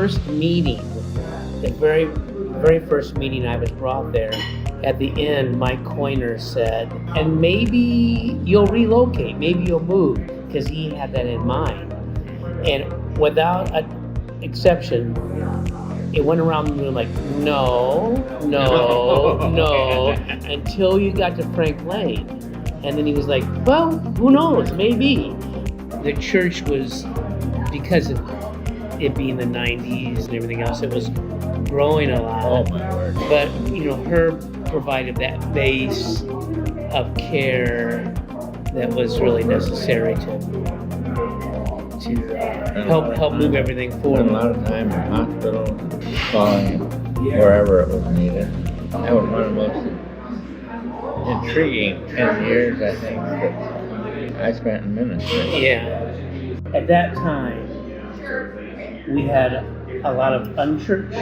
first meeting, the very first meeting I was brought there, at the end, Mike Coiner said, and maybe you'll relocate, maybe you'll move, because he had that in mind. And without an exception, it went around the room like, no, until you got to Frank Lane. And then he was like, well, who knows, maybe. The church was, because of it being the 90s and everything else, it was growing a lot. Oh my word. But, Herb provided that base of care that was really necessary to help move everything Spent forward. a lot of time in hospital, calling wherever it was needed. That was one of the most intriguing 10 years, I think, that I spent in ministry. Yeah. At that time, we had a lot of unchurched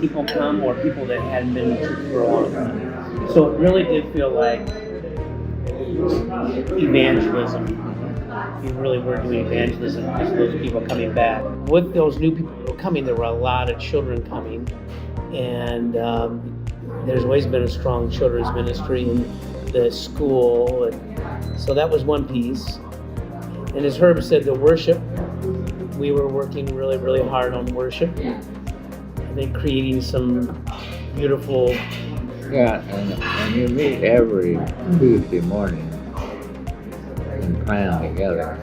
people come, or people that hadn't been in church for a long time. So it really did feel like evangelism. We really were doing evangelism because of those people coming back. With those new people who were coming, there were a lot of children coming, and there's always been a strong children's ministry in the school, and so that was one piece. And as Herb said, the worship, we were working really, really hard on worship. I think creating some beautiful. Yeah, and you meet every Tuesday morning and plan together.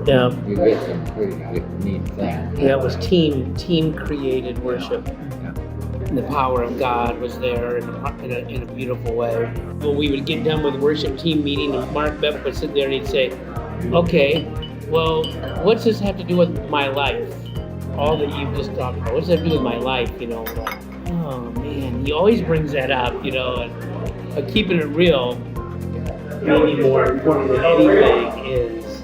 Yeah, You get some pretty good, neat things. that was team created worship. And the power of God was there in a beautiful way. When we would get done with worship team meeting, and Mark Beck would sit there and he'd say, okay, well, what's this have to do with my life? All that you've just talked about, what's that have to do with my life? Like, oh man, he always brings that up, but keeping it real, maybe more important than anything is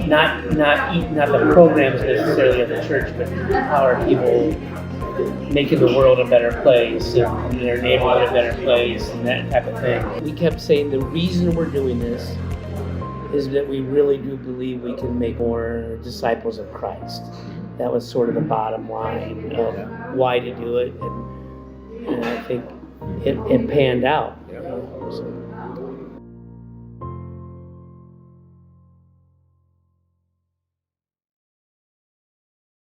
not the programs necessarily of the church, but how are people making the world a better place and their neighborhood a better place and that type of thing. We kept saying the reason we're doing this is that we really do believe we can make more disciples of Christ. That was sort of the bottom line of why to do it, and I think it panned out. Yeah.